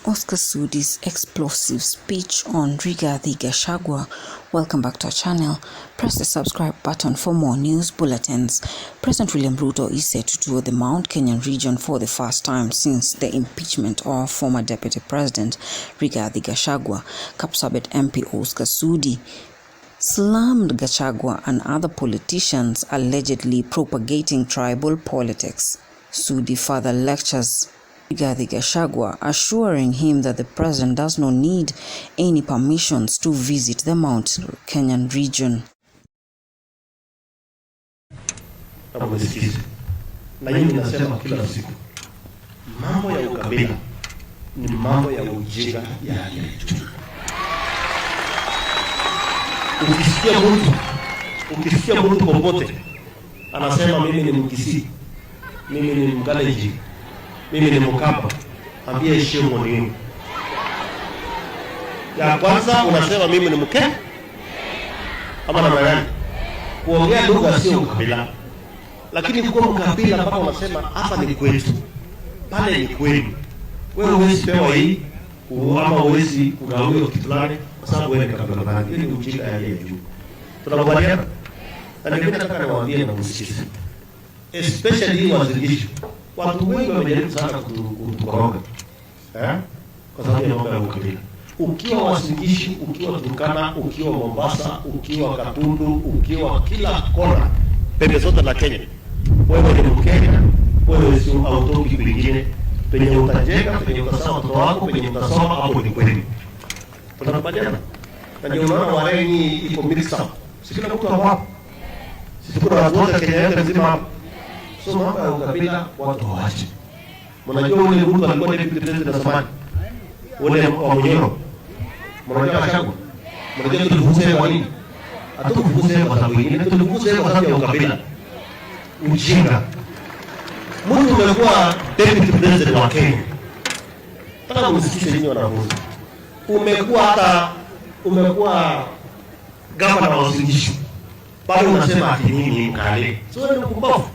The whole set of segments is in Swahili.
Oscar Sudi's explosive speech on Rigathi Gachagua. Welcome back to our channel. Press the subscribe button for more news bulletins. President William Ruto is set to tour the Mount Kenyan region for the first time since the impeachment of former Deputy President Rigathi Gachagua. Kapsabet MP Oscar Sudi slammed Gachagua and other politicians allegedly propagating tribal politics. Sudi further lectures Rigathi Gachagua, assuring him that the president does not need any permissions to visit the Mount Kenyan region. Na yeye nasema kila siku mambo ya ukabila ni mambo ya ujinga ya hali ya juu. Ukisikia mtu popote anasema mimi ni Mkisii, mimi ni Mgaleji, mimi ni Mkapa, ambia heshima ni ya kwanza. Unasema mimi ni Mke ama na gani? Kuongea lugha sio ukabila, lakini kwa ukabila mpaka unasema hapa ni kwetu, pale ni kwenu. Wewe huwezi pewa hii ama huwezi kugawiwa kitu fulani kwa sababu wewe ni kabila fulani. Hii ni ujinga ya juu. Tunakubaliana? Na ndio nataka niwaambie na msikize, especially wazingisho. Watu wengi wamejaribu sana kutoroka kwa sababu ya mambo ya ukabila. Ukiwa Wasingishu, ukiwa Turkana, ukiwa Mombasa, ukiwa Katundu, ukiwa kila kona pembe zote la Kenya, wewe ni Mkenya, wewe sio autoki kwingine. Penye utajenga, penye utasoma watoto wako, penye utasoma, hapo ni kweli. Tunakubaliana? Na ndio unaona Wareni iko mixed up. Si kila mtu hapo. Sisi kuna watu wote Kenya yote nzima hapo. So mambo ya ukabila watu hawaachi. Mnajua ule mtu alikuwa deputy president wa zamani, ule wa Munyoro, mnajua Gachagua, mnajua tulifukuza kwa nini? Hatukufukuza kwa sababu nyingine, tulifukuza kwa sababu ya ukabila. Ujinga. Mtu umekuwa deputy president wa Kenya, nataka msikize nini wanafunzi. Umekuwa gavana wa Sudi, bado unasema ati nini mkale? Sio ni kumbavu.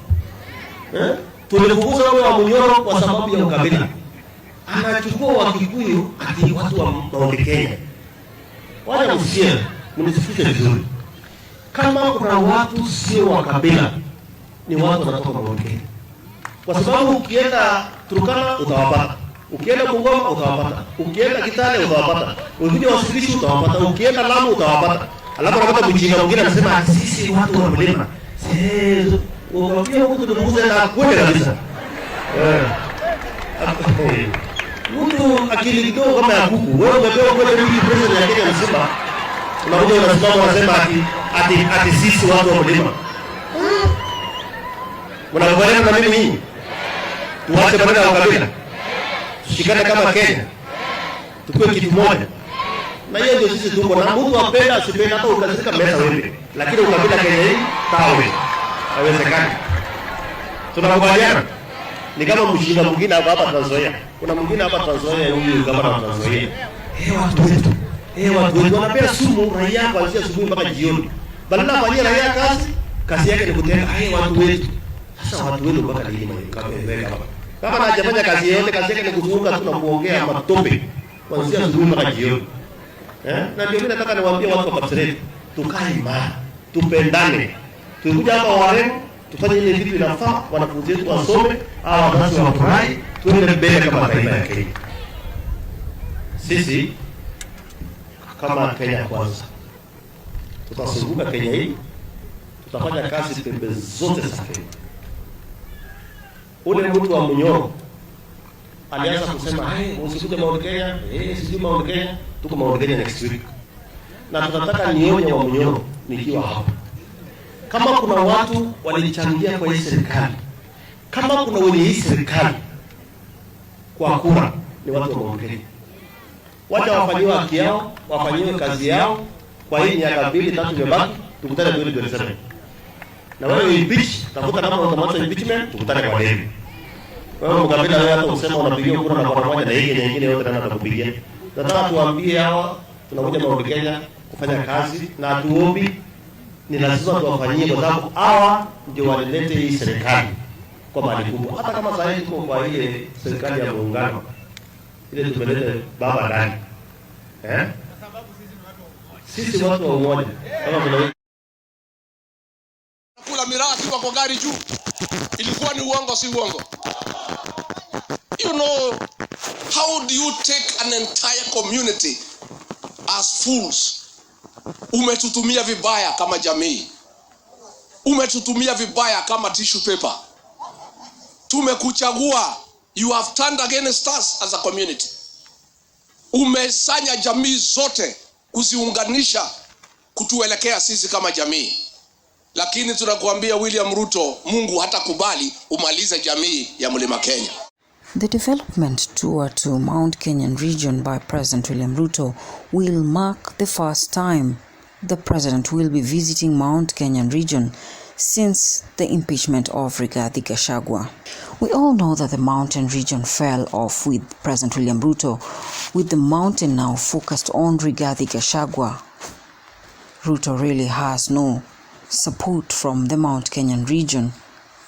Tulifukuza wale wa Munyoro kwa sababu ya ukabila. Anachukua Wakikuyu ati watu wa Mount Kenya. Wala mnisikize vizuri. Kama kuna watu sio wa kabila, ni watu wanatoka Mount Kenya. Kwa sababu ukienda Turkana utawapata, ukienda Bungoma utawapata, ukienda Kitale utawapata, ukija Wasingishu utawapata, ukienda Lamu utawapata. Alafu unapata mjinga mwingine anasema sisi watu wa mlima. Ukiwa mtu tunamuuza na kwenda kabisa. Mtu akili kidogo kama ya kuku. Wewe umepewa kwenda mimi president ya Kenya mzima. Unakuja unasimama unasema ati sisi watu wa mlima. Unakubaliana na mimi hii? Tuache maneno ya ukabila. Tushikane kama Kenya. Tukue kitu moja. Na hiyo ndio sisi tuko na mtu apenda asipenda hata ukazika meza wewe. Lakini ukabila Kenya hii tawe. Haiwezekani. Tunakubaliana? Ni kama mshinda mwingine hapa Tanzania. Kuna mwingine hapa Tanzania huyu gavana wa Tanzania. Watu wetu wanapea sumu raia kuanzia asubuhi mpaka jioni. Badala afanyie raia kazi yake ni kutenga watu wetu. Sasa watu wetu mpaka lini mwenyewe kama hajafanya kazi yote, kazi yake ni kuzunguka tu na kuongea matope kuanzia asubuhi mpaka jioni. Na ndio mimi nataka niwaambie watu wa Kapseret, tukae imara, tupendane. Tukuja hapa Wareno, tufanye ile vitu inafaa, wanafunzi wetu wasome, wazazi wafurahi, tuende mbele kama taifa ya Kenya. Sisi kama Kenya kwanza, tutazunguka Kenya hii, tutafanya kazi pembe zote za Kenya. Ule mtu wa Munyoro alianza kusema msikuje Mount Kenya, sisi Mount Kenya, tuko Mount Kenya next week. Na tunataka nionye wa Munyoro nikiwa hapa. Kama kuna watu walichangia kwa hii serikali, kama kuna wenye hii serikali kwa kura, ni watu wa Mount Kenya. Wacha wafanyiwe haki yao, wafanyiwe kazi yao kwa hii miaka 2-3 imebaki, tukutane 2027. Na wewe impeach, tafuta kama utamaliza impeachment, tukutane kwa deni. Wewe mkabila wewe hata usema unapigia kura na kwa moja na hii nyingine yote na atakupigia. Nataka tuambie hawa tunakuja Mount Kenya kufanya kazi na tuombi, ni lazima tuwafanyie kwa sababu hawa ndio walilete hii serikali kwa mali kubwa. Hata kama sasa tuko kwa ile serikali ya muungano, ile tumeleta baba ndani. Sisi watu wa umoja. Kama kuna kula miraa kiwa kwa gari juu. Ilikuwa ni uongo si uongo? You know, how do you take an entire community as fools? Umetutumia vibaya kama jamii. Umetutumia vibaya kama tissue paper. Tumekuchagua. You have turned against us as a community. Umesanya jamii zote kuziunganisha kutuelekea sisi kama jamii. Lakini tunakuambia William Ruto, Mungu hatakubali umalize jamii ya Mlima Kenya. The development tour to Mount Kenyan region by President William Ruto will mark the first time the president will be visiting Mount Kenyan region since the impeachment of Rigathi Gachagua. We all know that the mountain region fell off with President William Ruto, with the mountain now focused on Rigathi Gachagua. Ruto really has no support from the Mount Kenyan region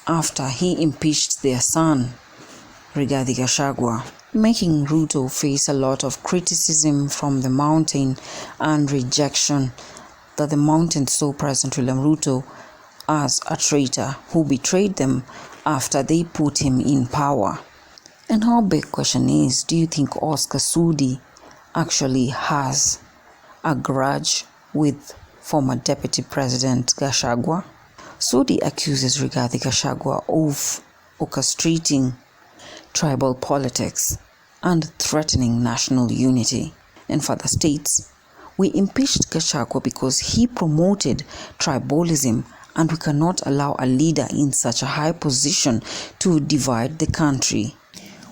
after he impeached their son, Rigathi Gachagua, making Ruto face a lot of criticism from the mountain and rejection that the mountain saw President William Ruto as a traitor who betrayed them after they put him in power. And our big question is, do you think Oscar Sudi actually has a grudge with former Deputy President Gachagua? Sudi accuses Rigathi Gachagua of orchestrating tribal politics and threatening national unity, and further states, we impeached Gachagua because he promoted tribalism, and we cannot allow a leader in such a high position to divide the country.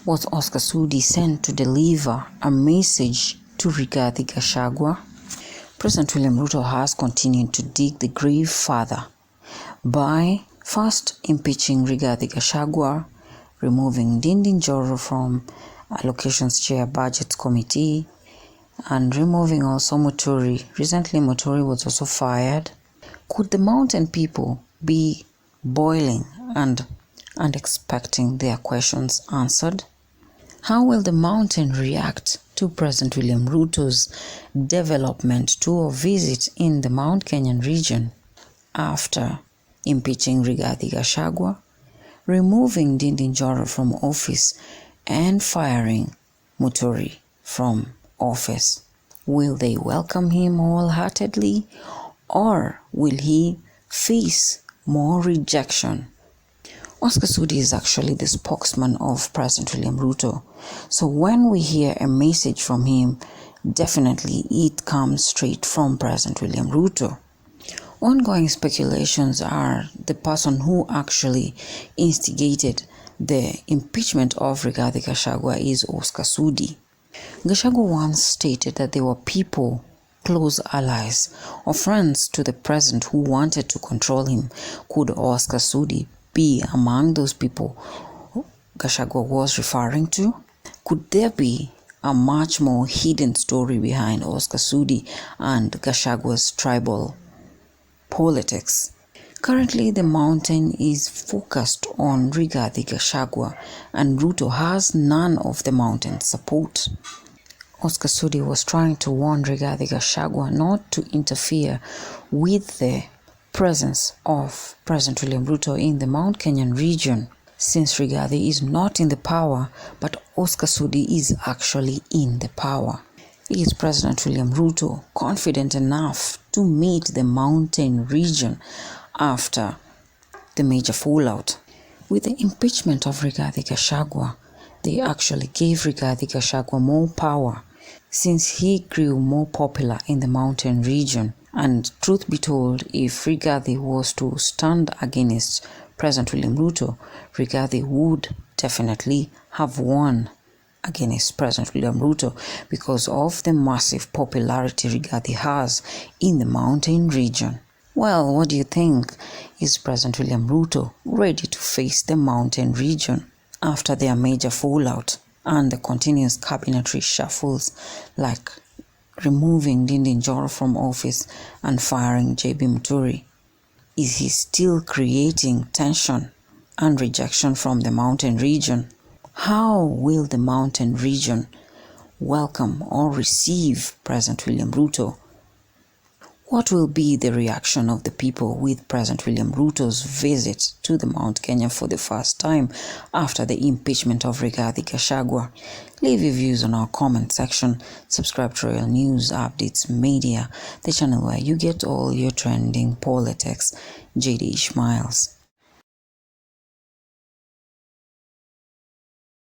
Was Oscar Sudi sent to deliver a message to Rigathi Gachagua? President William Ruto has continued to dig the grave further by first impeaching Rigathi Gachagua, removing Ndindi Njoro from Allocations Chair Budget Committee, and removing also Muturi. Recently, Muturi was also fired. Could the mountain people be boiling and expecting their questions answered? How will the mountain react to President William Ruto's development tour visit in the Mount Kenyan region after impeaching Rigathi Gachagua, removing Ndindi Njoro from office, and firing Muturi from office? Will they welcome him wholeheartedly, or will he face more rejection? Oscar Sudi is actually the spokesman of President William Ruto. So when we hear a message from him, definitely it comes straight from President William Ruto. Ongoing speculations are the person who actually instigated the impeachment of Rigathi Gachagua is Oscar Sudi. Gachagua once stated that there were people, close allies or friends to the president who wanted to control him. Could Oscar Sudi be among those people Gachagua was referring to? Could there be a much more hidden story behind Oscar Sudi and Gachagua's tribal politics? Currently, the mountain is focused on Rigathi Gachagua, and Ruto has none of the mountain's support. Oscar Sudi was trying to warn Rigathi Gachagua not to interfere with the presence of President William Ruto in the Mount Kenyan region, since Rigathi is not in the power, but Oscar Sudi is actually in the power. Is President William Ruto confident enough to meet the mountain region after the major fallout? With the impeachment of Rigathi Gachagua, they actually gave Rigathi Gachagua more power, since he grew more popular in the mountain region. And truth be told, if Rigathi was to stand against President William Ruto, Rigathi would definitely have won against President William Ruto because of the massive popularity Rigathi has in the mountain region. Well, what do you think? Is President William Ruto ready to face the mountain region after their major fallout and the continuous cabinet reshuffles, like removing Ndindi Njoro from office and firing JB Muturi? Is he still creating tension and rejection from the mountain region? How will the mountain region welcome or receive President William Ruto? What will be the reaction of the people with President William Ruto's visit to the Mount Kenya for the first time after the impeachment of Rigathi Gachagua? Leave your views on our comment section. Subscribe to Royal News Updates Media, the channel where you get all your trending politics. JD Ishmaels.